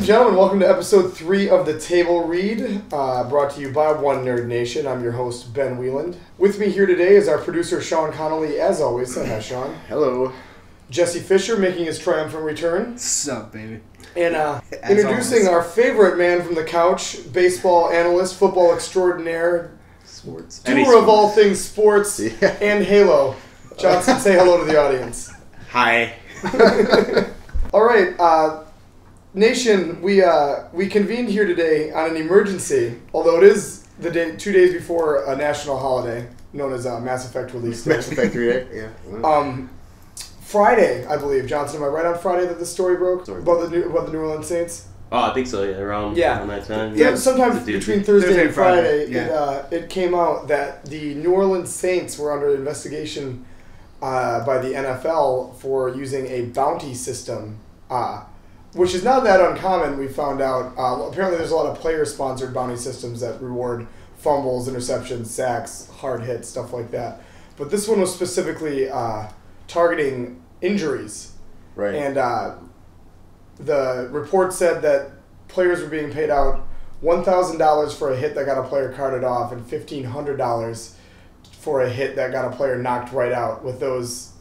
and gentlemen, welcome to episode 3 of The Table Read, brought to you by One Nerd Nation. I'm your host, Ben Wieland. With me here today is our producer, Sean Connolly, as always. Say hi, Sean. Hello. Jesse Fisher making his triumphant return. Sup, baby. And introducing our favorite man from the couch, baseball analyst, football extraordinaire, Sports. doer of all things sports, and Halo. Johnson, say hello to the audience. Hi. All right, Nation, we convened here today on an emergency, although it is the day 2 days before a national holiday known as Mass Effect release day. Mass Effect 3 day? Yeah. Friday, I believe. Johnson, am I right on Friday that this story broke about the New Orleans Saints? Oh, I think so. Yeah, around that time. Yeah, sometimes between Thursday and Friday, yeah. it came out that the New Orleans Saints were under investigation by the NFL for using a bounty system, which is not that uncommon. We found out. Apparently, there's a lot of player-sponsored bounty systems that reward fumbles, interceptions, sacks, hard hits, stuff like that. But this one was specifically targeting injuries. Right. And the report said that players were being paid out $1,000 for a hit that got a player carted off and $1,500 for a hit that got a player knocked right out, with those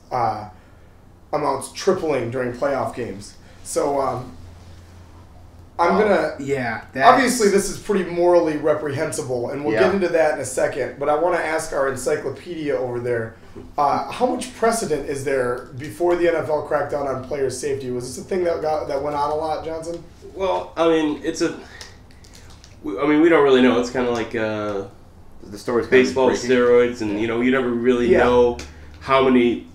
amounts tripling during playoff games. So I'm going to... Obviously, this is pretty morally reprehensible, and we'll get into that in a second, but I want to ask our encyclopedia over there, how much precedent is there before the NFL cracked down on player safety? Was this a thing that went on a lot, Johnson? Well, I mean, we don't really know. It's kind of like the story's baseball steroids, and you never really know how many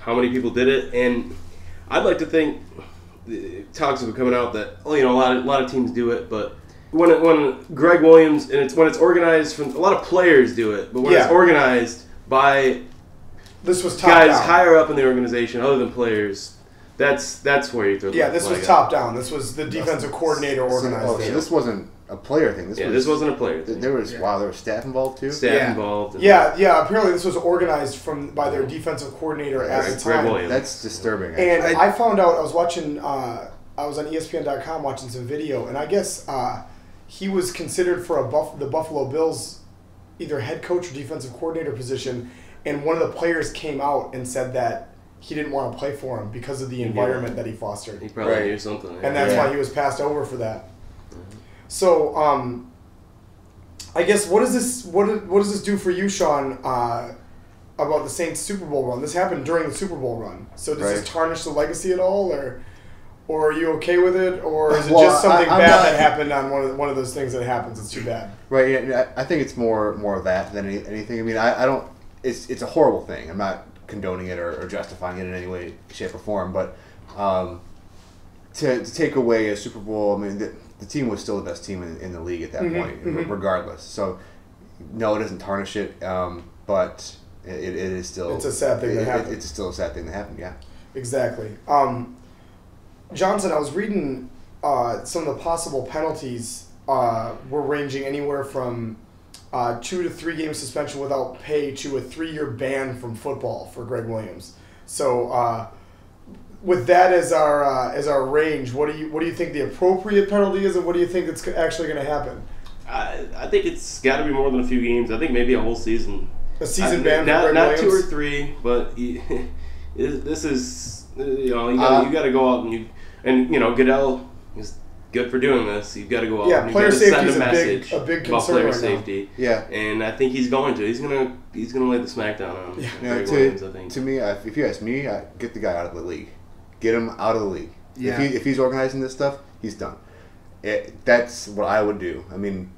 people did it. And I'd like to think talks have been coming out that a lot of teams do it, but when Greg Williams, and when it's organized from a lot of players do it, but when it's organized by this was top guys down. higher up in the organization other than players, that's where you throw the this was top down. This was the defensive coordinator organized. So this wasn't a player thing. This wasn't a player thing. There was staff involved too. Involved. Yeah. Apparently, this was organized by their defensive coordinator at the time. Greg Williams. That's disturbing. And I found out. I was watching. I was on ESPN.com watching some video, and I guess he was considered for the Buffalo Bills either head coach or defensive coordinator position, and one of the players came out and said that he didn't want to play for him because of the environment that he fostered. He probably knew something. And that's why he was passed over for that. So, I guess what does this do for you, Sean, about the Saints Super Bowl run? This happened during the Super Bowl run. So does this tarnish the legacy at all, or are you okay with it, or is it just something bad that happened on one of those things that happens? It's too bad. Right. Yeah. I think it's more of that than anything. I mean, I don't. It's a horrible thing. I'm not condoning it or justifying it in any way, shape, or form. But to take away a Super Bowl, I mean, the team was still the best team in the league at that point, regardless. So, no, it doesn't tarnish it, but it is still... It's a sad thing that happened. It's still a sad thing that happened, yeah. Exactly. Johnson, I was reading some of the possible penalties were ranging anywhere from 2 to 3 game suspension without pay to a 3-year ban from football for Greg Williams. So... with that as our range, what do you think the appropriate penalty is, and what do you think that's actually going to happen? I think it's got to be more than a few games. I think maybe a whole season. A season ban for Greg not Williams? 2 or 3, but this is you got to go out and Goodell is good for doing this. You've got to go out and player send safety a message a big about concern player right safety. now. Yeah, and I think he's going to. He's gonna lay the smackdown on Greg Williams. I think. To me, if you ask me, I'd get the guy out of the league. Get him out of the league. Yeah. If he's organizing this stuff, he's done. That's what I would do. I mean,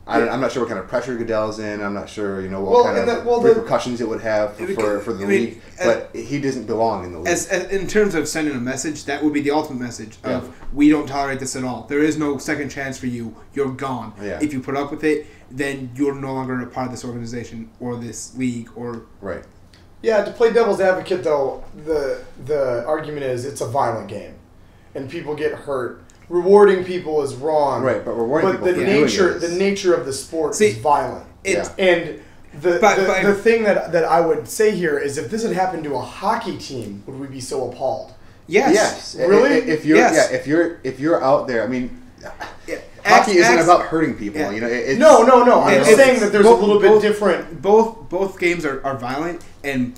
I'm not sure what kind of pressure Goodell's in. I'm not sure, what kind of repercussions it would have for the league. But he doesn't belong in the league. In terms of sending a message, that would be the ultimate message of we don't tolerate this at all. There is no second chance for you. You're gone. Yeah. If you put up with it, then you're no longer a part of this organization or this league or... Right. Yeah, to play devil's advocate, though, the argument is it's a violent game, and people get hurt. Rewarding people is wrong. Right, but rewarding people the nature of the sport is violent. And the thing that I would say here is, if this had happened to a hockey team, would we be so appalled? Yes. Really? If you're Yes. if you're out there, I mean, Yeah. hockey isn't Ax- about hurting people. Yeah. You know, it's, No. I'm just it's- saying that there's a little bit different. Both games are violent, and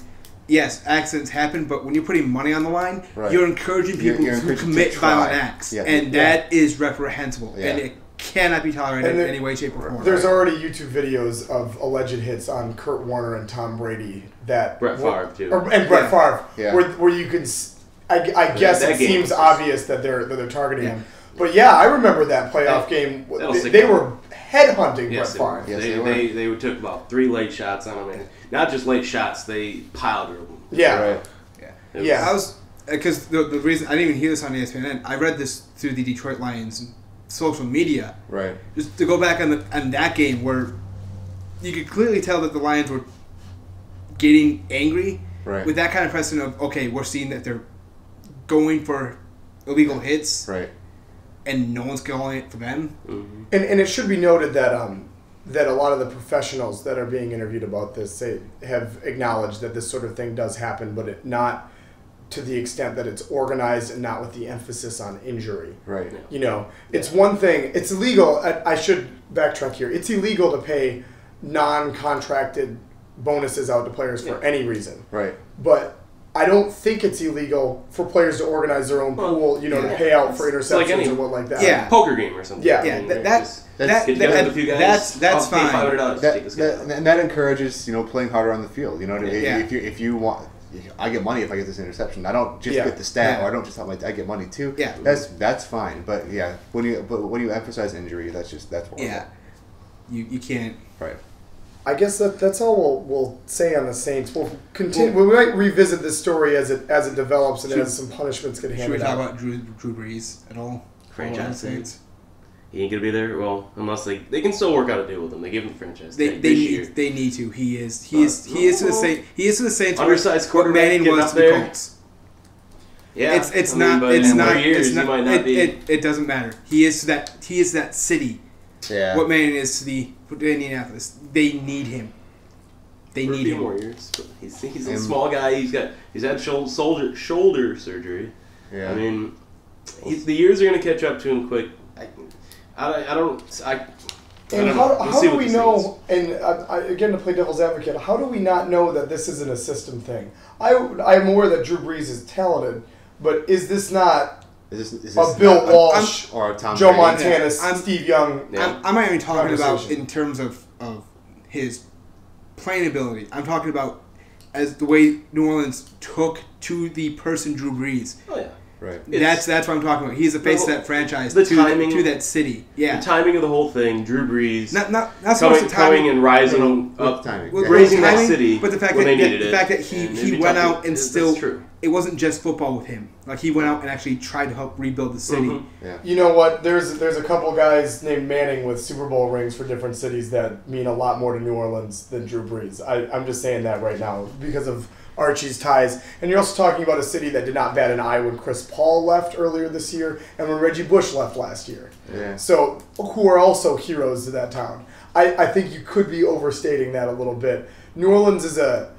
yes, accidents happen. But when you're putting money on the line, Right. you're encouraging people You're to encouraging commit to try. violent acts, Yeah. and that is reprehensible, Yeah. and it cannot be tolerated And in any way, shape, or form. There's already YouTube videos of alleged hits on Kurt Warner and Tom Brady that Brett Favre, too. and Brett Yeah. Favre, Yeah. where you can. I guess that it game seems was- obvious that they're targeting Yeah. him. But yeah, I remember that playoff That- game. that'll They, stick they out. were headhunting Yes, Brett Favre. Yes, they took about 3 late shots on him, and not just late shots, they piled him. Yeah. Right. It was- Yeah. I was because the reason I didn't even hear this on ESPN. I read this through the Detroit Lions social media. Right. Just to go back on that game where you could clearly tell that the Lions were getting angry Right. with that kind of precedent of, okay, we're seeing that they're going for illegal hits Right. and no one's calling it for them. Mhm. And it should be noted that that a lot of the professionals that are being interviewed about this have acknowledged that this sort of thing does happen, but it not to the extent that it's organized and not with the emphasis on injury. Right. You know, it's one thing. It's illegal. I should backtrack here. It's illegal to pay non-contracted bonuses out to players for any reason. Right. But I don't think it's illegal for players to organize their own pool, you know, to pay out for It's like interceptions any- or what like that. Yeah. Poker game or something. Yeah. Yeah, I mean, that just that's- get together with a few guys. that's I'll pay fine. $500 to take this guy out. And that encourages, playing harder on the field. You know, Yeah. if you want, I get money if I get this interception. I don't just Yeah. get the stat, Yeah. or I don't just have I get money too. Yeah. That's fine. But yeah, when you emphasize injury, that's horrible. Yeah, you can't. Right. I guess that's all we'll say on the Saints. We'll continue. We might revisit this story as it develops and as some punishments get Should we handed talk out. about Drew Brees at all? Franchise All tag. Saints? He ain't gonna be there. Well, unless they can still work out a deal with him. They give him the franchise They tag this year. need to. He is to the Saints. He is to the Saints. Undersized what quarterback Manning getting was up to the there. Colts. Yeah, It's I mean, not. but It's in not. 3 years, It's not. he might not be. It doesn't matter. He is that city. Yeah. What Manning is to the Indianapolis. They need him. They for a need few him. more years. But he's a small guy. He's had shoulder surgery. Yeah. I mean, the years are gonna catch up to him quick. I don't And know. how We'll see do what we this know? And again, to play devil's advocate, how do we not know that this isn't a system thing? I'm aware that Drew Brees is talented, but is this not Is this a Bill Walsh, or a Tom Joe Brady? Montana, I'm- Steve Young? Yeah. I'm not even talking about Conversation. in terms of his playing ability. I'm talking about as the way New Orleans took to the person Drew Brees. Oh yeah. Right. It's- That's what I'm talking about. He's the face of that franchise the to timing- to that city. Yeah. The timing of the whole thing, Drew Brees Not so much the timing. coming and rising With up, timing. With- Yeah. raising that timing, city but the fact when that they needed the it. fact that And he maybe went tough- out and that's still true. it wasn't just football with him. Like he went out and actually tried to help rebuild the city. Mhm. Yeah. You know what? There's a couple guys named Manning with Super Bowl rings for different cities that mean a lot more to New Orleans than Drew Brees. I'm just saying that right now because of Archie's ties. And you're also talking about a city that did not bat an eye when Chris Paul left earlier this year and when Reggie Bush left last year. Yeah. So, who are also heroes to that town. I think you could be overstating that a little bit. New Orleans is a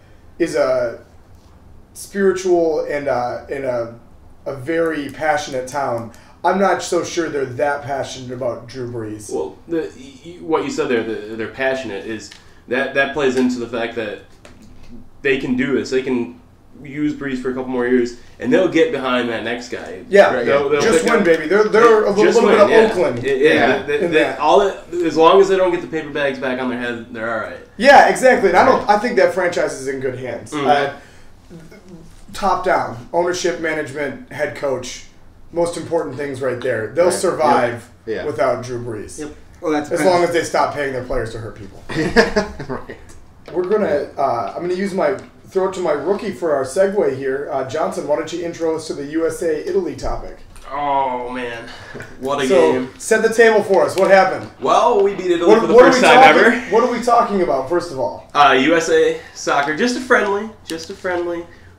spiritual and a very passionate town. I'm not so sure they're that passionate about Drew Brees. Well, what you said there, they're passionate, is that plays into the fact that they can do this. They can use Brees for a couple more years, and they'll get behind that next guy. Yeah, Right, they'll They'll just pick win, up- baby. They're a little Just bit win, of yeah. Oakland. Yeah, in that. as long as they don't get the paper bags back on their head, they're all right. Yeah, exactly. And I think that franchise is in good hands. Mhm. Top down, ownership, management, head coach, most important things right there. They'll Right. survive Yep. Yeah. without Drew Brees. Yep. Well, that's As long as they stop paying their players to hurt people. Right. We're gonna. I'm gonna use throw it to my rookie for our segue here. Johnson, why don't you intro us to the USA Italy topic? Oh man, what a So game! set the table for us. What happened? Well, we beat Italy What, for the what are first we time talking? ever. What are we talking about? First of all, USA soccer, just a friendly,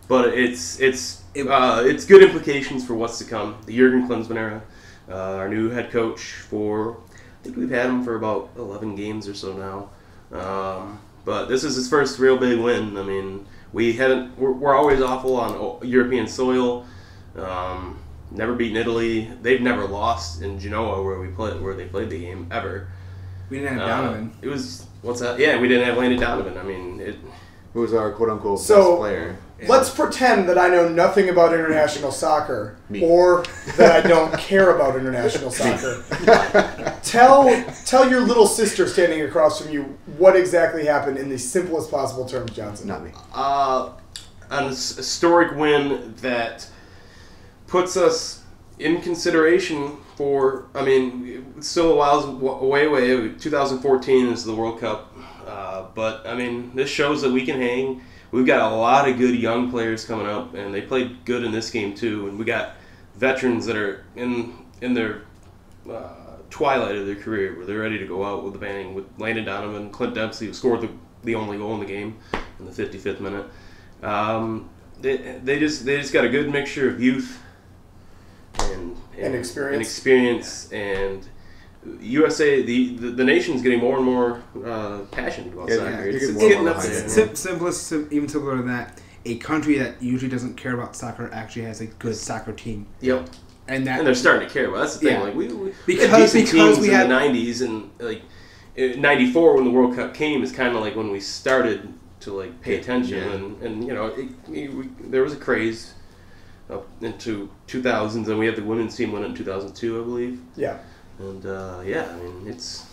but it's good implications for what's to come. The Jurgen Klinsmann era, our new head coach for, I think we've had him for about 11 games or so now. But this is his first real big win. I mean, we're always awful on European soil. Never beaten Italy. They've never lost in Genoa where they played the game ever. We didn't have Donovan. It was what's that? Yeah, we didn't have Landon Donovan. I mean, Who was our quote-unquote best player. Let's pretend that I know nothing about international soccer or that I don't care about international soccer. Tell your little sister standing across from you what exactly happened in the simplest possible terms, Johnson. Not me. An historic win that puts us in consideration for, I mean, it's still a while away. 2014 is the World Cup. But, I mean, this shows that we can hang. We've got a lot of good young players coming up, and they played good in this game, too. And we got veterans that are in their twilight of their career, where they're ready to go out with a bang. With Landon Donovan, Clint Dempsey, who scored the only goal in the game in the 55th minute. They just got a good mixture of youth and experience and USA, the nation's getting more and more passionate about soccer. It's getting up there. Simplest, even simpler than that. A country that usually doesn't care about soccer actually has a good soccer team. Yep. And they're starting to care about. That's the thing. Yeah. Like we because had decent teams we in had the '90s, and like '94 when the World Cup came is kind of like when we started to like pay attention, and you know there was a craze up into 2000s, and we had the women's team win it in 2002, I believe. Yeah. And I mean it's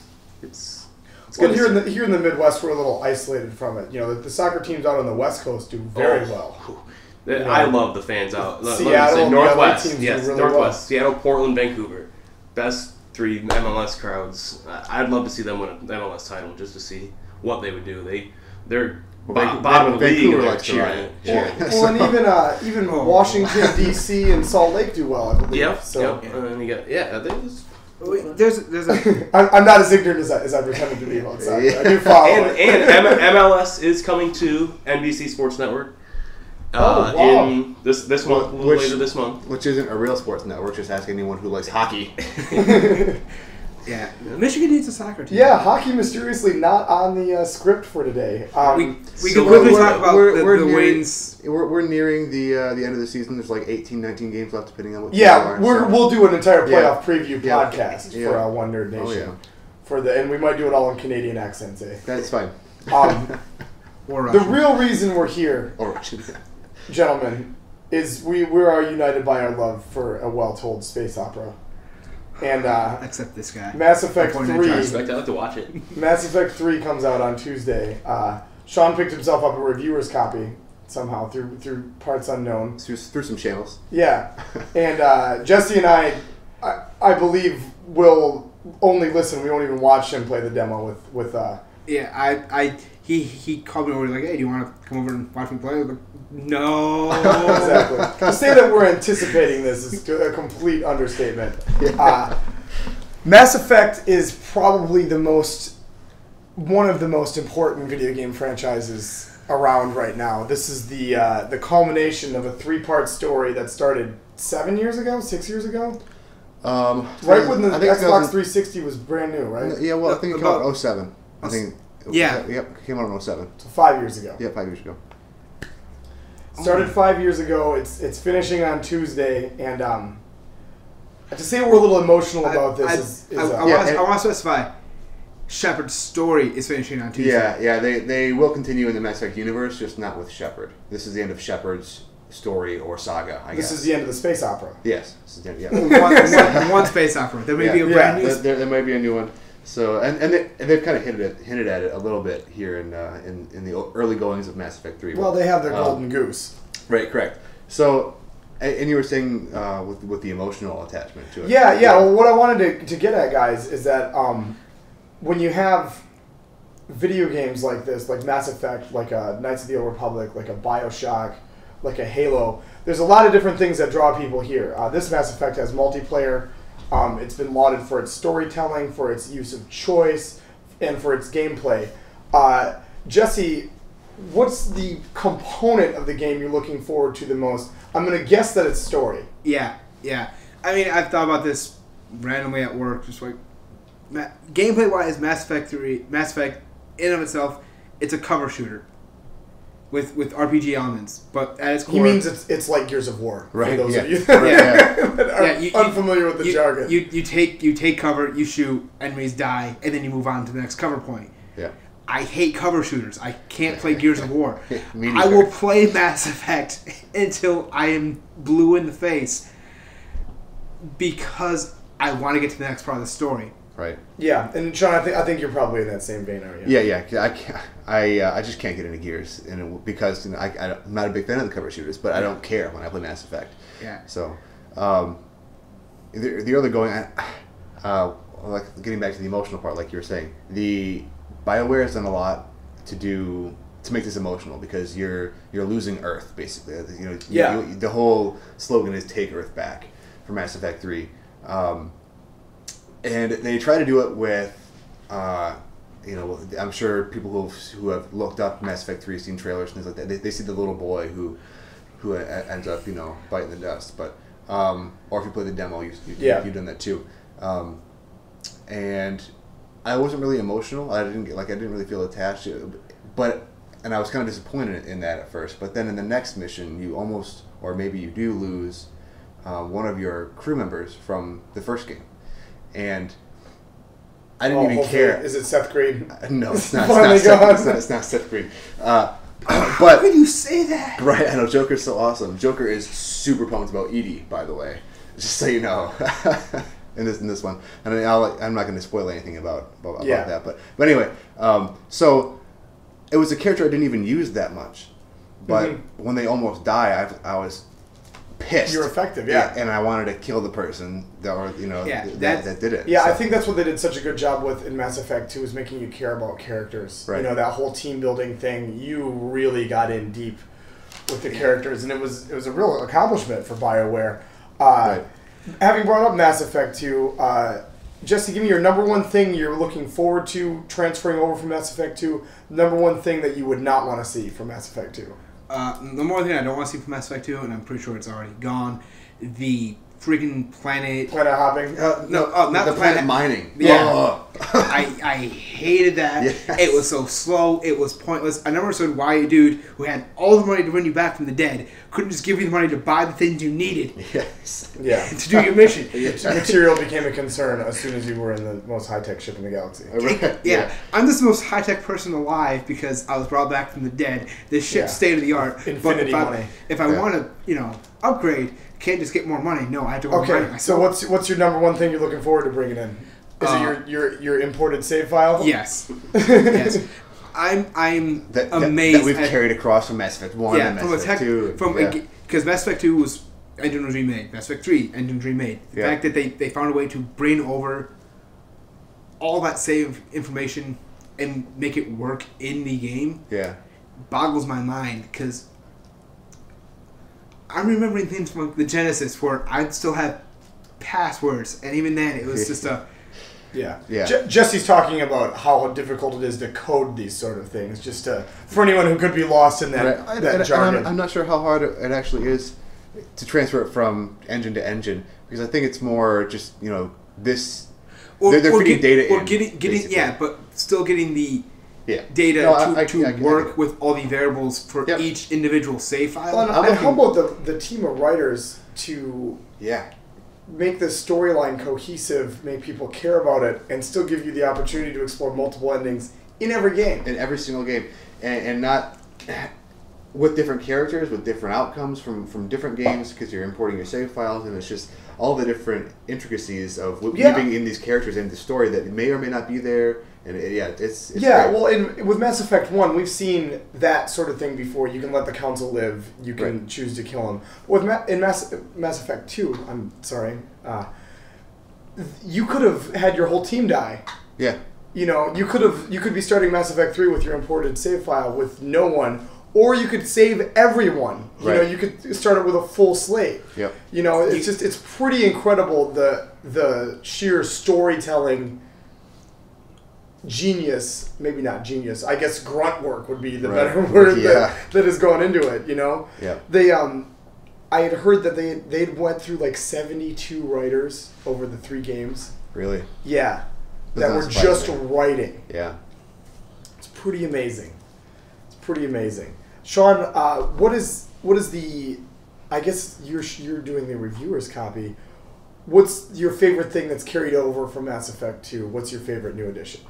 well, here in the Midwest, we're a little isolated from it. You know, the soccer teams out on the West Coast do very well. I love the fans out. Seattle, Northwest, teams yes, do really Northwest, well. Seattle, Portland, Vancouver, best 3 MLS crowds. I'd love to see them win an MLS title just to see what they would do. They're bottom of the league and they're cheering. And even Washington D.C. and Salt Lake do well, I believe. Yep. So, Yep. And you got there's a I'm not as ignorant as I pretended to be about soccer. I do follow and MLS is coming to NBC Sports Network. In this month, a little later this month. Which isn't a real sports network, just ask anyone who likes hockey. Yeah, Michigan needs a soccer team. Yeah, hockey mysteriously not on the script for today. We can quickly talk about the wins. We're nearing the end of the season. There's like 18, 19 games left, depending on what. We'll do an entire playoff preview podcast for One Nerd Nation. Oh, And we might do it all in Canadian accents. That's fine. Or Russian. The real reason we're here, or Russian, gentlemen, is we are united by our love for a well-told space opera. And except this guy. Mass Effect 3. I expect I like to watch it. Mass Effect 3 comes out on Tuesday. Sean picked himself up a reviewer's copy somehow through parts unknown. through some channels. Yeah. And Jesse and I believe will only listen. We won't even watch him play the demo with Yeah, he called me over like, hey, do you want to come over and watch me play? I was like, no. Exactly. To say that we're anticipating this is a complete understatement. Mass Effect is probably one of the most important video game franchises around right now. This is the culmination of a 3-part story that started 6 years ago? Right when the Xbox 360 was brand new, right? Yeah, well, I think it came out in 07. I think. Yeah. Yep, it came out in 07. So 5 years ago. Yeah, 5 years ago. Started 5 years ago. It's finishing on Tuesday, and to say we're a little emotional about this I want to specify. Shepard's story is finishing on Tuesday. Yeah. They will continue in the Mass Effect universe, just not with Shepard. This is the end of Shepard's story or saga. I guess this is the end of the space opera. Yes, this is the end, one space opera. There may be a brand new. There might be a new one. So they've kind of hinted at it a little bit here in the early goings of Mass Effect 3. Well, they have their golden goose. Right, correct. So, and you were saying with the emotional attachment to it. Yeah. Well, what I wanted to get at, guys, is that when you have video games like this, like Mass Effect, like a Knights of the Old Republic, like a BioShock, like a Halo, there's a lot of different things that draw people here. This Mass Effect has multiplayer. It's been lauded for its storytelling, for its use of choice, and for its gameplay. Jesse, what's the component of the game you're looking forward to the most? I'm going to guess that it's story. Yeah. I mean, I've thought about this randomly at work, just like, gameplay-wise, Mass Effect in of itself, it's a cover shooter. with RPG elements, but at its core, He means it's like Gears of War. Right, For those yeah. of you that are unfamiliar with the jargon. You take cover, you shoot, enemies die, and then you move on to the next cover point. Yeah. I hate cover shooters. I can't play Gears of War. Me I neither. will play Mass Effect until I am blue in the face because I want to get to the next part of the story. Right. Yeah, and Sean, I think you're probably in that same vein, aren't you? Yeah. I just can't get into Gears, because I'm not a big fan of the cover shooters, but I don't care when I play Mass Effect. Yeah. So, the other like getting back to the emotional part, like you were saying, the BioWare has done a lot to make this emotional because you're losing Earth basically. The whole slogan is "Take Earth Back" for Mass Effect 3. And they try to do it with, I'm sure people who have looked up Mass Effect 3, seen trailers and things like that, they see the little boy who ends up, biting the dust. But or if you play the demo, you've done that too. And I wasn't really emotional. I didn't really feel attached to it, and I was kind of disappointed in that at first. But then in the next mission, you almost, or maybe you do lose one of your crew members from the first game. And I didn't even care. Is it Seth Green? No, it's not. It's not Seth Green. But How can you say that? Right, I know. Joker's so awesome. Joker is super pumped about Edie, by the way. Just so you know. in this one, and I'm not going to spoil anything about that. But anyway, so it was a character I didn't even use that much. But when they almost die, I was pissed. You're effective, yeah. And I wanted to kill the person that did it. Yeah, so. I think that's what they did such a good job with in Mass Effect 2 is making you care about characters. Right. That whole team building thing, you really got in deep with the characters, and it was a real accomplishment for BioWare. Right. Having brought up Mass Effect 2, Jesse, give me your number one thing you're looking forward to transferring over from Mass Effect 2, number one thing that you would not want to see from Mass Effect 2. Number one thing I don't want to see from Mass Effect 2, and I'm pretty sure it's already gone, the freaking planet... Planet hopping? Not the planet mining. Yeah. I hated that. Yes. It was so slow. It was pointless. I never understood why a dude who had all the money to bring you back from the dead couldn't just give you the money to buy the things you needed Yeah. to do your mission. Material became a concern as soon as you were in the most high-tech ship in the galaxy. Yeah. I'm just the most high-tech person alive because I was brought back from the dead. This ship's state-of-the-art. Infinity money. If I want to, upgrade, can't just get more money. No, I have to go Okay, so what's your number one thing you're looking forward to bringing in? Is it your imported save file? Yes. Yes. I'm amazed that we've carried across from Mass Effect 1 and Mass Effect 2. Because Mass Effect 2 engine was remade. Mass Effect 3 engine was remade. The fact that they found a way to bring over all that save information and make it work in the game boggles my mind because I'm remembering things from the Genesis where I'd still have passwords, and even then it was just a... Yeah. Jesse's talking about how difficult it is to code these sort of things, just for anyone who could be lost in that jargon. I'm not sure how hard it actually is to transfer it from engine to engine, because I think it's more just, this... they're feeding data in. But still getting the... data to work with all the variables for each individual save file. Well, and how about the team of writers to make the storyline cohesive, make people care about it, and still give you the opportunity to explore multiple endings in every game. In every single game. And not with different characters, with different outcomes from different games, because you're importing your save files, and it's just all the different intricacies of weaving in these characters into the story that may or may not be there. And it's great. Well, with Mass Effect 1, we've seen that sort of thing before. You can let the Council live. You can choose to kill him. In Mass Effect 2, I'm sorry, you could have had your whole team die. Yeah. You could be starting Mass Effect 3 with your imported save file with no one, or you could save everyone. You could start it with a full slate. Yep. It's pretty incredible the sheer storytelling genius, maybe not genius, I guess grunt work would be the better word that has gone into it, Yeah. They I had heard that they'd went through like 72 writers over the 3 games. Really? Yeah. That were just writing. Yeah. It's pretty amazing. Sean, what is the? I guess you're doing the reviewer's copy. What's your favorite thing that's carried over from Mass Effect 2? What's your favorite new addition?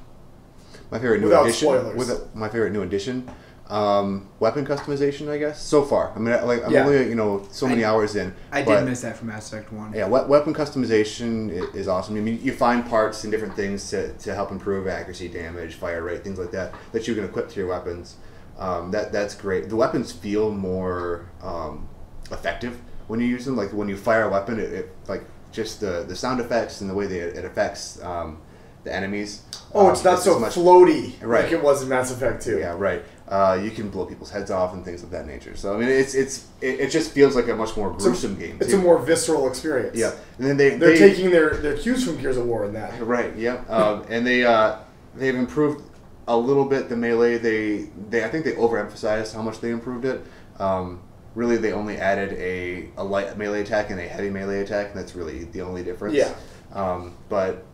My favorite new Without addition. spoilers. My favorite new addition. Weapon customization, I guess. So far, I mean, I'm only so many hours in. I did miss that from Mass Effect 1. Yeah, weapon customization is awesome. I mean, you find parts and different things to help improve accuracy, damage, fire rate, things like that you can equip to your weapons. That's great. The weapons feel more effective when you use them. Like when you fire a weapon, it like just the sound effects and the way it affects the enemies. Oh, it's not so floaty like it was in Mass Effect 2. Yeah, right. You can blow people's heads off and things of that nature. So I mean, it just feels like a much more gruesome game. It's a more visceral experience. Yeah, and then they're taking their cues from Gears of War in that. Right. Yeah. And they've improved a little bit the melee. I think they overemphasized how much they improved it. Really, they only added a light melee attack and a heavy melee attack, and that's really the only difference. Yeah. But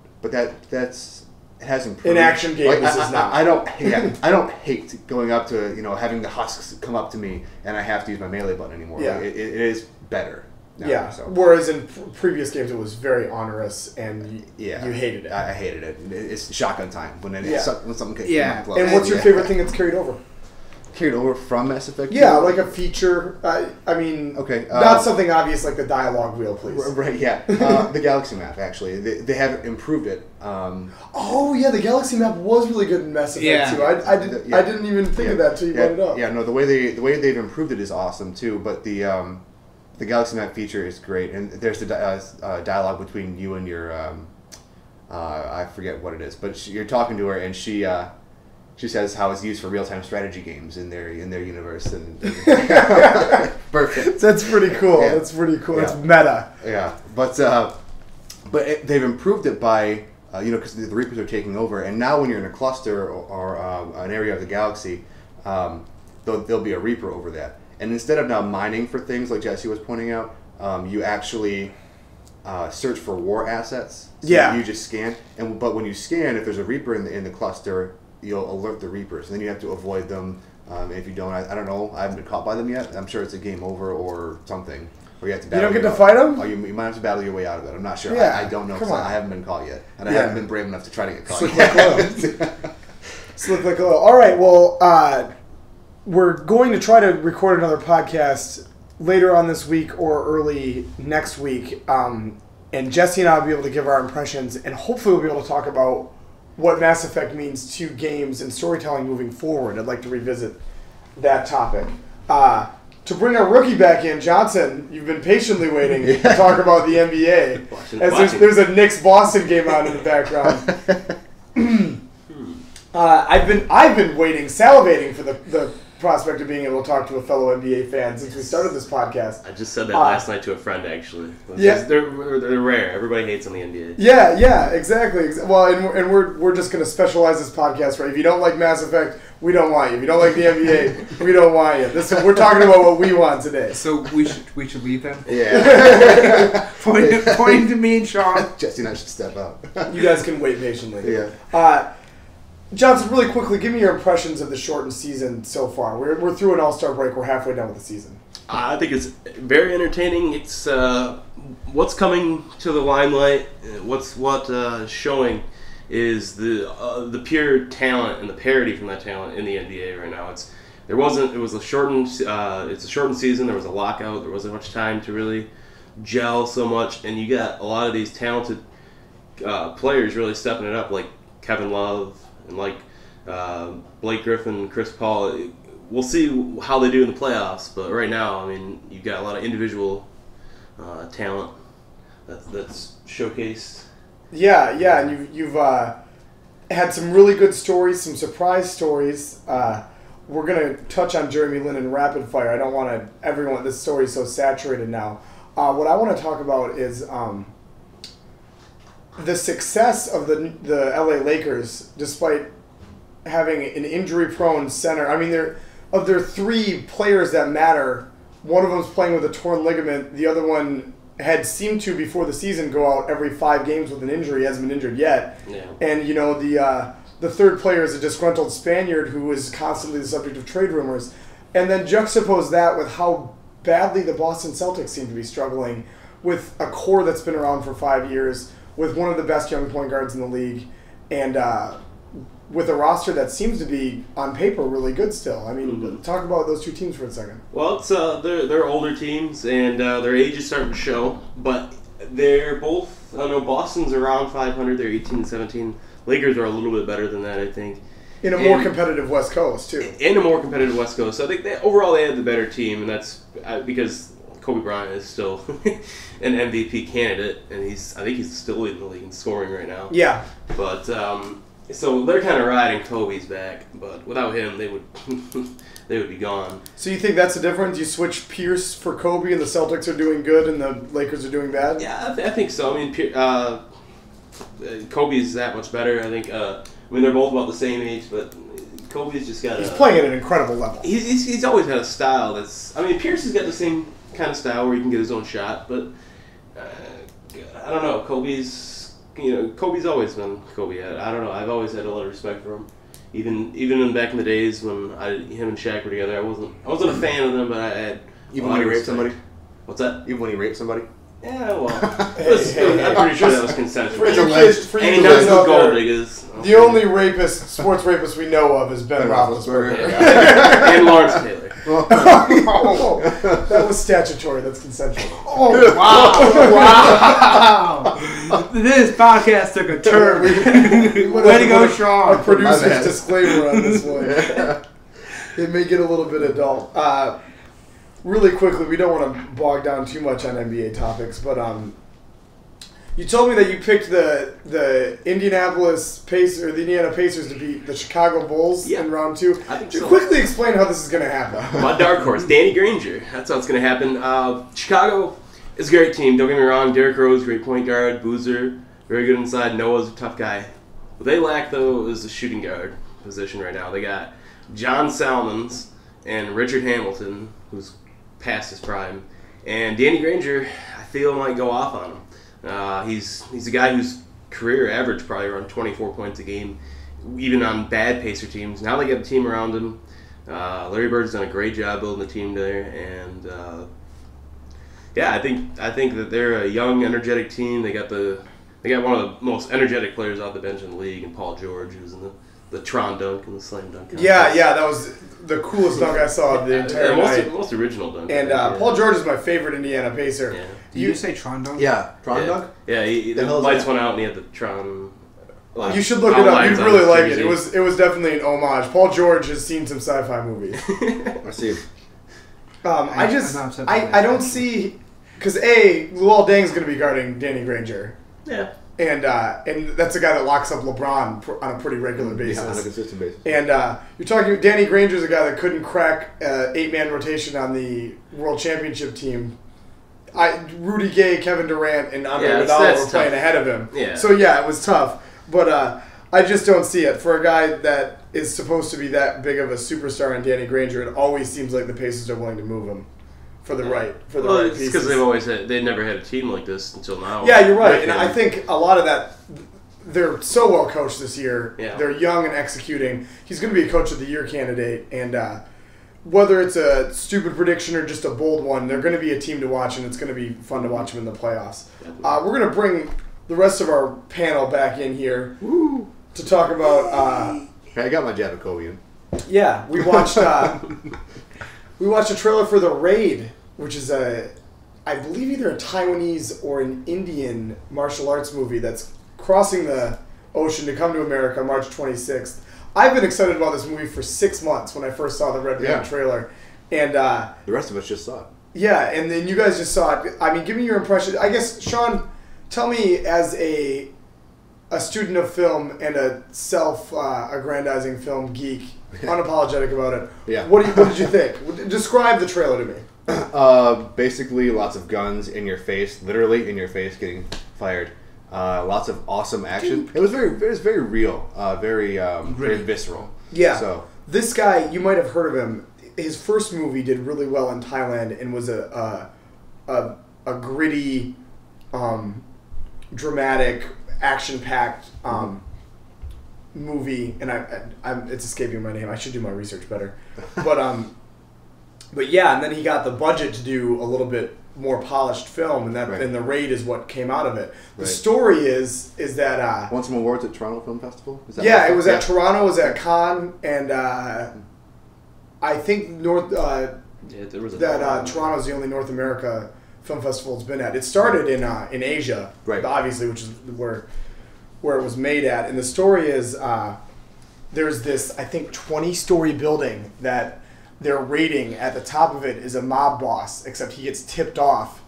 that's. It has improved. In action games, this is not. I don't hate going up to having the husks come up to me and I have to use my melee button anymore. Yeah. Like, it is better. Now, yeah. So. Whereas in previous games it was very onerous and you hated it. I hated it. It's shotgun time when something could And what's your favorite thing that's carried over? Carried over from Mass Effect 2? Yeah, like a feature. I mean, okay, not something obvious like the dialogue wheel, please. Right, yeah. The Galaxy map, actually. They have improved it. Oh, yeah, the Galaxy map was really good in Mass Effect 2. I didn't even think of that until you brought it up. Yeah, no, the way they've improved it is awesome, too. But the Galaxy map feature is great. And there's the dialogue between you and your... I forget what it is. But you're talking to her, and she says how it's used for real-time strategy games in their universe, and perfect. That's pretty cool. Yeah. That's pretty cool. Yeah. It's meta. Yeah, but they've improved it by because the Reapers are taking over, and now when you're in a cluster or an area of the galaxy, there'll be a Reaper over that, and instead of now mining for things like Jesse was pointing out, you actually search for war assets. So you just scan, but when you scan, if there's a Reaper in the cluster, you'll alert the Reapers, and then you have to avoid them. If you don't, I don't know. I haven't been caught by them yet. I'm sure it's a game over or something. Or you have to battle. You don't get to fight them? Oh, you might have to battle your way out of it. I'm not sure. Yeah. I don't know. I haven't been caught yet, and I haven't been brave enough to try to get caught yet. Slick like oil. All right. Well, we're going to try to record another podcast later on this week or early next week, and Jesse and I will be able to give our impressions, and hopefully we'll be able to talk about what Mass Effect means to games and storytelling moving forward. I'd like to revisit that topic. To bring our rookie back in, Johnson, you've been patiently waiting to talk about the NBA. There's a Knicks-Boston game on in the background. I've been waiting, salivating for the prospect of being able to talk to a fellow NBA fan since we started this podcast. I just said that last night to a friend, actually. They're rare. Everybody hates on the NBA. Yeah, exactly. Well, and we're just going to specialize this podcast, right? If you don't like Mass Effect, we don't want you. If you don't like the NBA, we don't want you. We're talking about what we want today. So we should leave them? Yeah. Pointing to me and Sean. Jesse and I should step up. You guys can wait patiently. Yeah. Johnson, really quickly, give me your impressions of the shortened season so far. We're through an All-Star break. We're halfway done with the season. I think it's very entertaining. It's what's coming to the limelight. What's showing is the pure talent and the parity from that talent in the NBA right now. It was a shortened. It's a shortened season. There was a lockout. There wasn't much time to really gel so much, and you got a lot of these talented players really stepping it up, like Kevin Love. And like Blake Griffin and Chris Paul, we'll see how they do in the playoffs. But right now, I mean, you've got a lot of individual talent that's showcased. Yeah, and you've had some really good stories, some surprise stories. We're gonna touch on Jeremy Lin in rapid fire. I don't want everyone. This story is so saturated now. What I want to talk about is. The success of the LA Lakers, despite having an injury-prone center. I mean, of their three players that matter, one of them's playing with a torn ligament. The other one had seemed to, before the season, go out every 5 games with an injury. He hasn't been injured yet. Yeah. And, the third player is a disgruntled Spaniard who is constantly the subject of trade rumors. And then juxtapose that with how badly the Boston Celtics seem to be struggling with a core that's been around for 5 years, with one of the best young point guards in the league, and with a roster that seems to be, on paper, really good still. I mean, talk about those two teams for a second. Well, it's they're older teams, and their age is starting to show, but they're both, I don't know, Boston's around 500, they're 18-17. Lakers are a little bit better than that, I think. In a more competitive West Coast, too. In a more competitive West Coast. So I think overall they had the better team, and that's because Kobe Bryant is still an MVP candidate, and I think he's still leading the league in scoring right now. Yeah. But so they're kind of riding Kobe's back, but without him, they would they would be gone. So you think that's the difference? You switch Pierce for Kobe, and the Celtics are doing good, and the Lakers are doing bad? Yeah, I think so. I mean, Kobe's that much better. I think. I mean, they're both about the same age, but Kobe's just got. He's playing at an incredible level. He's always had a style that's. I mean, Pierce has got the same kind of style where he can get his own shot, but I don't know. Kobe's always been Kobe. I don't know. I've always had a lot of respect for him. Even in back in the days when him and Shaq were together, I wasn't a fan of them, but I had. Even when he raped somebody. What's that? Even when he raped somebody. Yeah, well, I'm pretty sure that was consensual. For you kids, and that's the gold diggers. The only sports rapist we know of is Ben Roethlisberger. And Lawrence Taylor. Oh, that was statutory. That's consensual. Oh, wow. This podcast took a turn. Way to go, Sean. A producer's disclaimer on this one. It may get a little bit adult. Really quickly, we don't want to bog down too much on NBA topics, but you told me that you picked the Indiana Pacers to beat the Chicago Bulls in round 2. I think so. Quickly explain how this is going to happen. My dark horse, Danny Granger. That's how it's going to happen. Chicago is a great team. Don't get me wrong. Derrick Rose, great point guard. Boozer, very good inside. Noah's a tough guy. What they lack, though, is the shooting guard position right now. They got John Salmons and Richard Hamilton, who's past his prime, and Danny Granger, I feel, might go off on him. He's a guy whose career average probably around 24 points a game, even on bad Pacer teams. Now they got a team around him. Larry Bird's done a great job building the team there, and I think that they're a young, energetic team. They got one of the most energetic players off the bench in the league, and Paul George, who's in the Tron dunk and the slam dunk. Yeah, that was the coolest dunk I saw the entire night. Most original dunk. And Paul George is my favorite Indiana Pacer. Yeah. Did you say Tron dunk? Yeah, Tron dunk? Yeah, the lights went out and he had the Tron. You should look it up. You'd really like it. It was definitely an homage. Paul George has seen some sci-fi movies. I see. I don't see, because Luol Deng's going to be guarding Danny Granger. Yeah. And that's a guy that locks up LeBron on a pretty regular basis. Yeah, on a consistent basis. And you're talking, Danny Granger's a guy that couldn't crack 8-man rotation on the World Championship team. Rudy Gay, Kevin Durant, and Andre Iguodala were playing ahead of him. Yeah. So yeah, it was tough. But I just don't see it. For a guy that is supposed to be that big of a superstar in Danny Granger, it always seems like the Pacers are willing to move him for the right it's pieces. because they've never had a team like this until now. Yeah, you're right. And I think a lot of that, they're so well coached this year. Yeah. They're young and executing. He's going to be a Coach of the Year candidate. And whether it's a stupid prediction or just a bold one, they're going to be a team to watch, and it's going to be fun to watch them in the playoffs. We're going to bring the rest of our panel back in here to talk about... I got my jab at Kobe in. Yeah, we watched... We watched a trailer for The Raid, which is I believe either a Taiwanese or an Indian martial arts movie that's crossing the ocean to come to America March 26th. I've been excited about this movie for 6 months when I first saw the Red Band trailer. And the rest of us just saw it. Yeah, and then you guys just saw it. I mean, give me your impression. I guess, Sean, tell me as a student of film and a self-aggrandizing film geek, unapologetic about it. Yeah. What did you think? Describe the trailer to me. Basically, lots of guns in your face, literally in your face, getting fired. Lots of awesome action. It was very real, very visceral. Yeah. So this guy, you might have heard of him. His first movie did really well in Thailand and was a gritty, dramatic, action-packed movie. And it's escaping my name. I should do my research better. But But yeah, and then he got the budget to do a little bit more polished film, and and The Raid is what came out of it. The story is that won some awards at Toronto Film Festival. Is that it was at Toronto, it was at Cannes, and I think Toronto's the only North America film festival it's been at. It started in Asia, obviously, which is where it was made at. And the story is there's this, I think, 20-story building that they're raiding. At the top of it is a mob boss, except he gets tipped off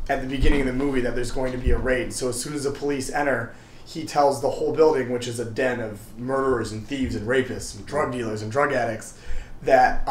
at the beginning of the movie that there's going to be a raid. So as soon as the police enter, he tells the whole building, which is a den of murderers and thieves and rapists and drug dealers and drug addicts, that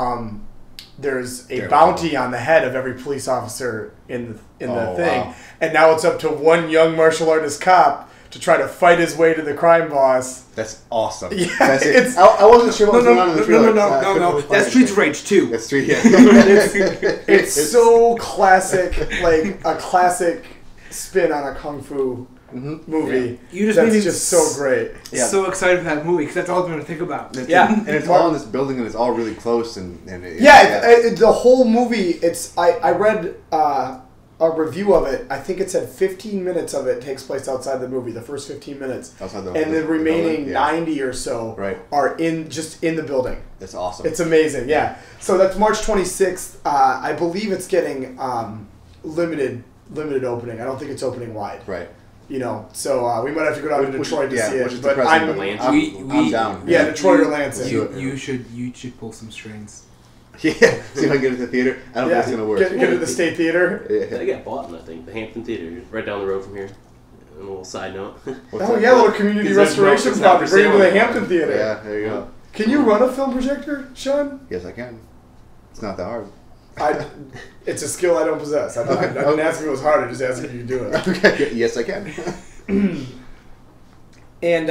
there's a bounty on the head of every police officer in the thing. Wow. And now it's up to one young martial artist cop to try to fight his way to the crime boss. That's awesome. Yeah, I wasn't sure what was going on in the trailer. No. That's Streets of Rage 2. That's Street. Yeah. it's so classic, like a classic spin on a kung fu movie. Yeah. You that's just so great. Yeah. So excited for that movie because that's all I'm going to think about. And it's all in this building and it's all really close and the whole movie. I read a review of it. I think it said 15 minutes of it takes place outside the movie. The first 15 minutes, and the remaining 90 or so are in the building. That's awesome. It's amazing. Yeah. So that's March 26th. I believe it's getting limited opening. I don't think it's opening wide. Right. You know, so we might have to go down to Detroit to see it. But I'm down. Yeah, Detroit or Lansing. You should pull some strings. Yeah, see if I can get it to the theater. I don't think it's gonna work. Get it to the State Theater. Yeah. They got bought in, I think, the Hampton Theater, right down the road from here. A little side note. A little community restoration project. Bring it to the Hampton Theater. Yeah, there you go. Can you run a film projector, Sean? Yes, I can. It's not that hard. It's a skill I don't possess. I didn't ask if it was hard. I just asked if you could do it. Okay. Yes, I can. And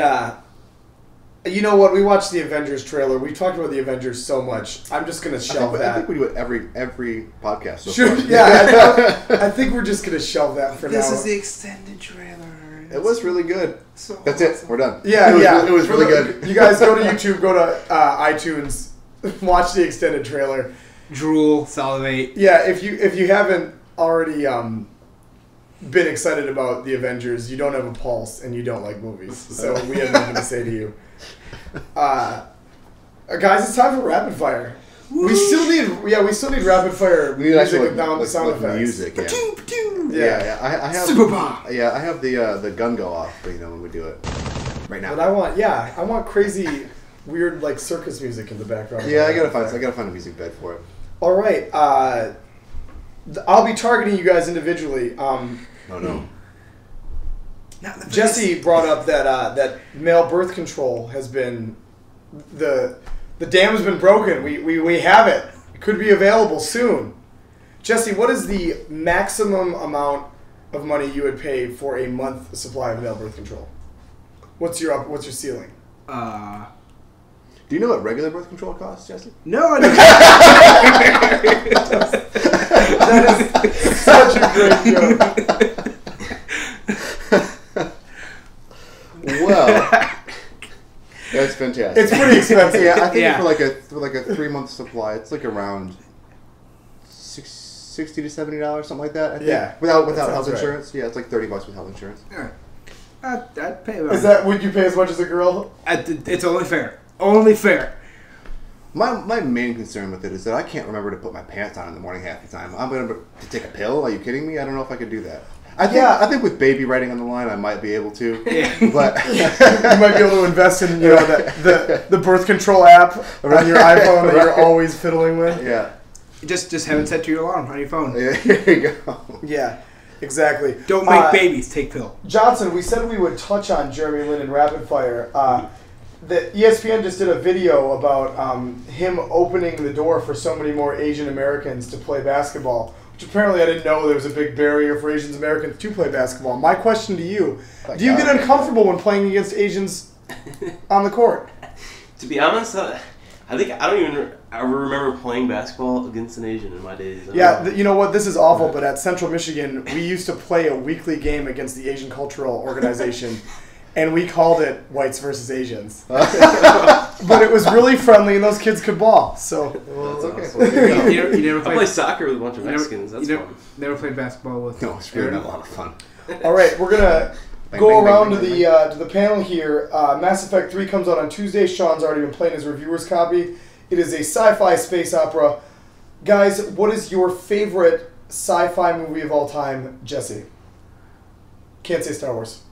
you know what? We watched the Avengers trailer. We talked about the Avengers so much. I'm just gonna shelve that. I think we do it every podcast. So sure. Yeah. I think we're just gonna shelve that for now. This is the extended trailer. It was really good. So That's it. We're done. Yeah, It was really good. You guys go to YouTube, go to iTunes, watch the extended trailer. Drool, salivate. Yeah, if you haven't already been excited about the Avengers, you don't have a pulse and you don't like movies. So we have nothing to say to you. Guys, it's time for rapid fire. Whoosh. We still need rapid fire music with sound effects. Music, yeah. I have Super Bowl. Yeah, I have the gun go off, when we do it right now. But I want crazy, weird like circus music in the background. Yeah, I gotta find a music bed for it. All right, I'll be targeting you guys individually. Oh no. Jesse brought up that male birth control has been the dam has been broken. We have it. It could be available soon. Jesse, what is the maximum amount of money you would pay for a month supply of male birth control? What's your ceiling? Do you know what regular birth control costs, Jesse? No, I don't. That is such a great joke. Well, that's fantastic. It's pretty expensive. Yeah, I think for like a 3-month supply, it's like around $60 to $70, something like that. I think. Yeah, without health insurance. Right. Yeah, it's like $30 with health insurance. All right, I'd pay about. Is that would you pay as much as a girl? It's only fair. Only fair. My main concern with it is that I can't remember to put my pants on in the morning half the time. I'm going to take a pill. Are you kidding me? I don't know if I could do that. I think with baby writing on the line, I might be able to. Yeah. But you might be able to invest in the birth control app on your iPhone that you're always fiddling with. Yeah. Just have it set to your alarm on your phone. Yeah, there you go. Yeah, exactly. Don't make babies. Take pill. Johnson, we said we would touch on Jeremy Lin in Rapid Fire. The ESPN just did a video about him opening the door for so many more Asian Americans to play basketball, which apparently I didn't know there was a big barrier for Asian Americans to play basketball. My question to you, do you get uncomfortable when playing against Asians on the court? To be honest, I don't even ever remember playing basketball against an Asian in my days. Yeah, you know what? This is awful, but at Central Michigan, we used to play a weekly game against the Asian Cultural Organization. and we called it Whites versus Asians. But it was really friendly, and those kids could ball. So That's okay. awesome. You never I played play soccer with a bunch of Mexicans. That's fun. Never played basketball with. No, it's really Aaron? not a lot of fun. all right, we're gonna Bang, go bang, around bang, to bang, the panel here. Mass Effect 3 comes out on Tuesday. Sean's already been playing his reviewer's copy. It is a sci-fi space opera. Guys, what is your favorite sci-fi movie of all time, Jesse? Can't say Star Wars.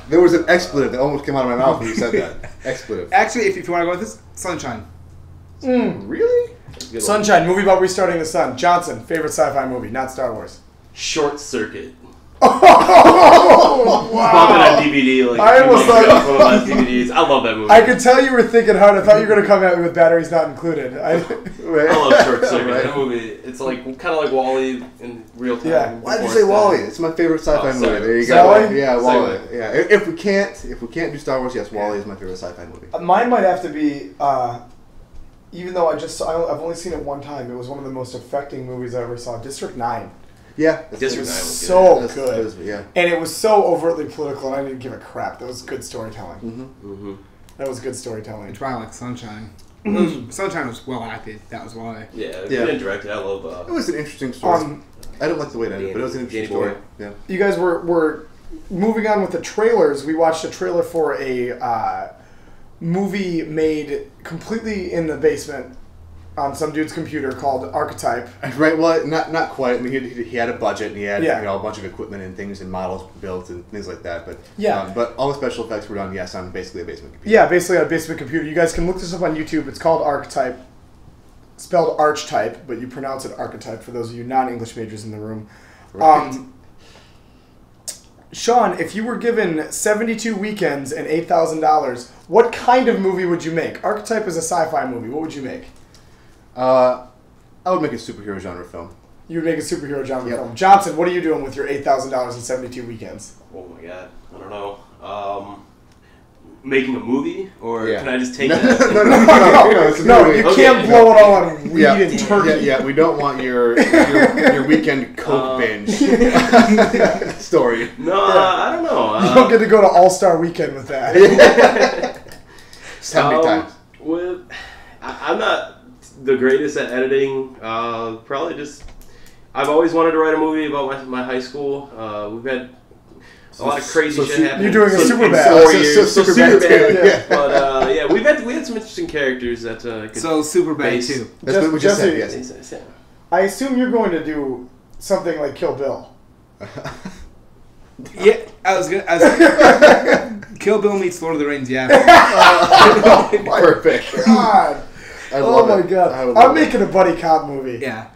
There was an expletive that almost came out of my mouth when you said that. Expletive. Actually, if you want to go with this, Sunshine. Really? Sunshine, movie about restarting the sun. Johnson, favorite sci-fi movie, not Star Wars. Short Circuit. Oh, Bought it on DVD like I a few almost months ago. thought- It's one of my last DVDs. I love that movie. I could tell you were thinking hard. I thought you were going to come at me with batteries not included. I love Short Circuit. That movie, it's like kind of like Wall-E in real time. Yeah. Why did you before say it's Wall-E? done. It's my favorite sci-fi movie. sorry. There you go. Wall-E? Yeah, Wall-E. Sorry. Yeah. If we can't do Star Wars, yes, Wall-E is my favorite sci-fi movie. Mine might have to be, even though I've only seen it one time, it was one of the most affecting movies I ever saw. District 9. Yeah. District 9 was So That's- good. yeah. And it was so overtly political, and I didn't give a crap. That was good storytelling. Mm-hmm. That was good storytelling. It's probably like Sunshine. Sunshine was well acted. That was why. Yeah, Yeah. good and directed. I love It was an interesting story. I didn't like the way it ended, but it was an Danny interesting story. Boyle. Yeah. You guys were moving on with the trailers. We watched a trailer for a movie made completely in the basement on some dude's computer called Archetype. Right. Well, not quite. I mean, he had a budget and he had Yeah. a bunch of equipment and things and models built and things like that. But Yeah. but all the special effects were done. Yes, on basically a basement computer. Yeah, basically on a basement computer. You guys can look this up on YouTube. It's called Archetype, spelled Archetype, but you pronounce it Archetype for those of you non-English majors in the room. Right. Sean, if you were given 72 weekends and $8,000, what kind of movie would you make? Archetype is a sci-fi movie. What would you make? I would make a superhero genre film. You would make a superhero genre Yep. film. Johnson, what are you doing with your $8,000 and 72 weekends? Oh my god, I don't know. Making a movie, or Yeah. can I just take No, that? it's a No, movie. you Okay. can't blow it all on weed Yeah, and turkey. yeah, we don't want your weekend coke binge story. No, I don't know. You don't get to go to All-Star Weekend with that. 70 times. I'm not the greatest at editing. Probably just I've always wanted to write a movie about my high school. We've had a lot of crazy so shit happen. you're doing a in Superbad. 4 So years. So Superbad Superbad. too, yeah. But yeah, we had some interesting characters that could So Superbad base- too. That's what we just said. Jesse, Yes. Yeah. I assume you're going to do something like Kill Bill. Yeah, I was gonna. Kill Bill meets Lord of the Rings. Yeah. Perfect. God. I Oh love my it. I God. would I'm love it. making a buddy cop movie. Yeah.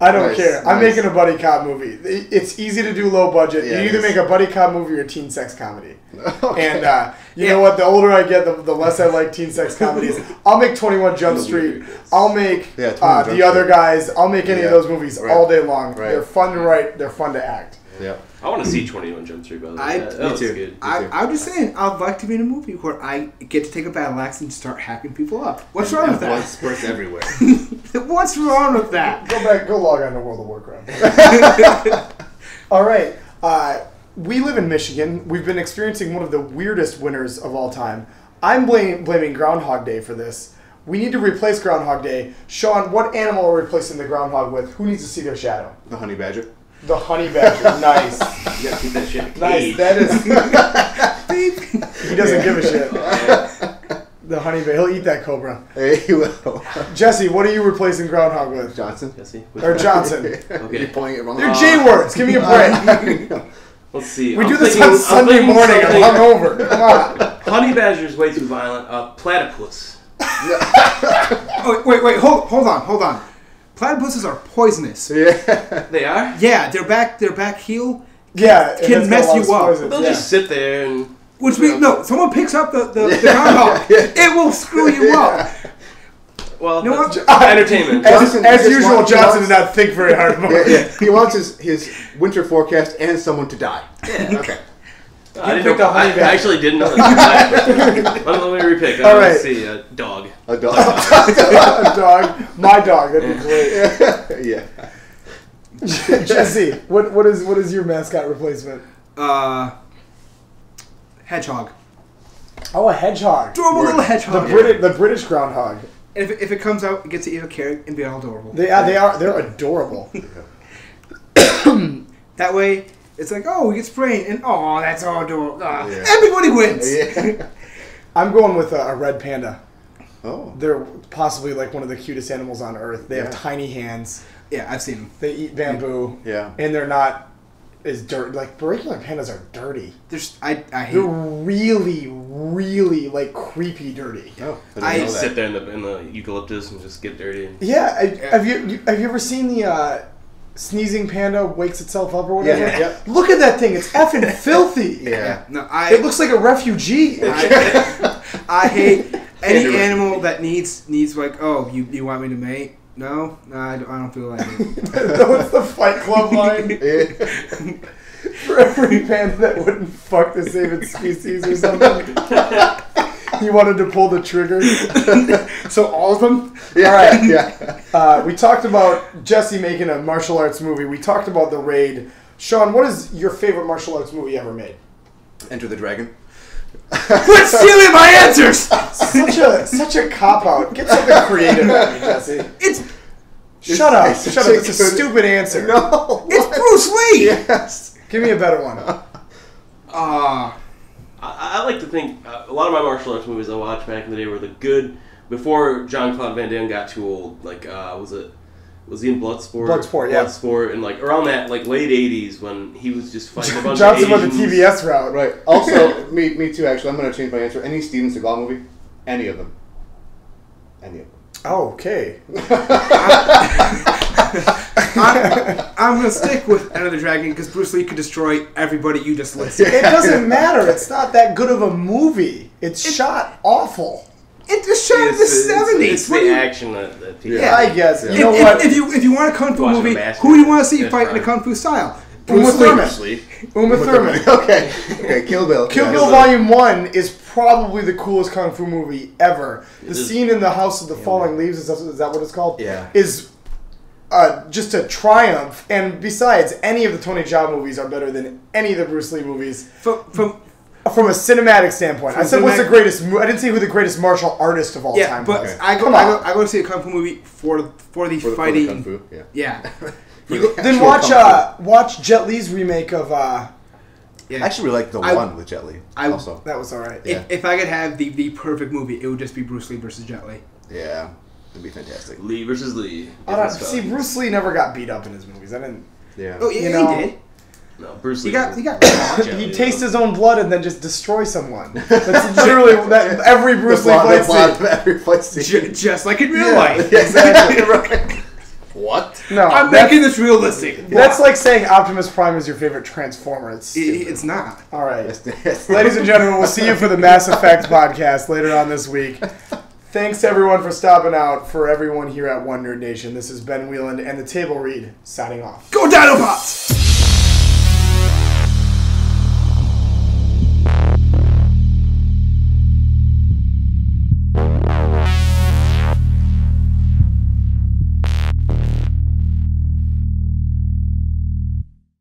I don't Nice, care. I'm nice. making a buddy cop movie. It's easy to do low budget. Yeah, you either it make is. a buddy cop movie or a teen sex comedy. Okay. And you know what? The older I get, the less I like teen sex comedies. I'll make 21 Jump Street. I'll make Yeah, 21 The Jump Other Street. Guys. I'll make any of Yeah. those movies Right. all day long. Right. They're fun to write. They're fun to act. Yeah. I want to see 21 Jump Street, by the way. I- That me was too. good. I'm just saying, I'd like to be in a movie where I get to take a battle axe and start hacking people up. What's wrong with Blood that? spurts everywhere. What's wrong with that? Go log on to World of Warcraft. All right. We live in Michigan. We've been experiencing one of the weirdest winters of all time. I'm blaming Groundhog Day for this. We need to replace Groundhog Day. Sean, what animal are we replacing the groundhog with? Who needs to see their shadow? The honey badger. The honey badger. Nice. You gotta keep that shit in a Nice. cage. That is. He doesn't give a shit. The honey badger. He'll eat that cobra. Hey, he will. Jesse, what are you replacing groundhog with? Johnson. Jesse? Or Johnson. Okay. You're pointing it wrong. They're J words. Give me a break. Let's see. We I'm do this thinking- on I'm Sunday thinking morning. I'm something- hungover. Come on. Honey badger's way too violent. Platypus. Oh, wait, hold on. Platypuses are poisonous. Yeah. They are? Yeah, their back heel, Yeah, it Can has got mess a lot you of up. poison. They'll Yeah. just sit there and... which means no, someone picks up the groundhog. It will screw you up. Well, You know that's what? entertainment. As Johnson usual, just wants- Johnson did not think very hard about Yeah, it. yeah. He wants his winter forecast and someone to die. Yeah. Okay. I didn't picked know, a honey I badger. actually didn't know that. Let me repick. All Let's right. see. Dog. A dog. A dog. My dog. That'd be great. Yeah. Jesse, what is your mascot replacement? Hedgehog. Oh, a hedgehog. Adorable little hedgehog. The British groundhog. And if it comes out, it gets to eat a carrot and be all adorable. They're adorable. That way, it's like, oh, he gets brain, and oh, that's all adorable. Everybody wins. Yeah. I'm going with a red panda. Oh. They're possibly like one of the cutest animals on earth. They have tiny hands. Yeah, I've seen them. They eat bamboo. Yeah. And they're not as dirty. Like, regular pandas are dirty. I hate. They're really, really, like, creepy dirty. Oh, I sit there in the eucalyptus and just get dirty. Yeah. Have you ever seen the sneezing panda wakes itself up or whatever? Yeah. Look at that thing. It's effing filthy. Yeah. No, It looks like a refugee. I hate any animal that needs like, oh, you want me to mate? No, I don't feel like it. What's the Fight Club line? For every panda that wouldn't fuck to save its species or something. He wanted to pull the trigger. So all of them? Yeah. All right. Yeah. We talked about Jesse making a martial arts movie. We talked about The Raid. Sean, what is your favorite martial arts movie ever made? Enter the Dragon. Quit stealing my answers! Such a cop-out. Get something creative out of me, Jesse. Shut up. It's a stupid answer. No. It's Bruce Lee! Yes. Give me a better one. I like to think a lot of my martial arts movies I watched back in the day were the good before Jean-Claude Van Damme got too old. Like was he in Bloodsport? Bloodsport, yeah. Bloodsport, and like around that like late '80s when he was just fighting a bunch Johnson of went Asians. the TBS route. Right. Also, me too. Actually, I'm going to change my answer. Any Steven Seagal movie, any of them. Any of them. Oh, okay. I'm going to stick with Enter the Dragon because Bruce Lee could destroy everybody you just listed. It doesn't matter. It's not that good of a movie. It's shot awful. It was shot in the 70s. It's the action that people... Yeah, I guess. Yeah. You know what? If you want a kung fu Watching movie, a master who do you want to see that's fight in a fine. kung fu style? Uma Thurman. Lee. Uma Thurman. Okay. Kill Bill. Kill Bill Volume 1 is probably the coolest kung fu movie ever. The scene in the House of the Falling Leaves, is that what it's called? Yeah. Is just a triumph. And besides, any of the Tony Jaa movies are better than any of the Bruce Lee movies. From a cinematic standpoint. I said what's the greatest... I didn't say who the greatest martial artist of all time but was. I go to see a kung fu movie for the fighting. For the kung fu, yeah. Then watch Jet Li's remake of... I actually really like the one with Jet Li. Also, that was alright. Yeah. If I could have the perfect movie, it would just be Bruce Lee versus Jet Li. yeah, it'd be fantastic. Lee versus Lee. See, Bruce Lee never got beat up in his movies. I didn't... Yeah. Oh, yeah, You know, he did. No, Bruce Lee. He got He'd taste his own blood and then just destroy someone. That's literally every Bruce Lee fight scene. Every fight scene. just like in real Yeah. life. Exactly right. What? No, I'm making this realistic. That's like saying Optimus Prime is your favorite Transformer. It's stupid. It's not. All right. Yes. Ladies and gentlemen, we'll see you for the Mass Effect podcast later on this week. Thanks everyone for stopping out. For everyone here at One Nerd Nation, this is Ben Wheeland and the Table Read signing off. Go Dinobots!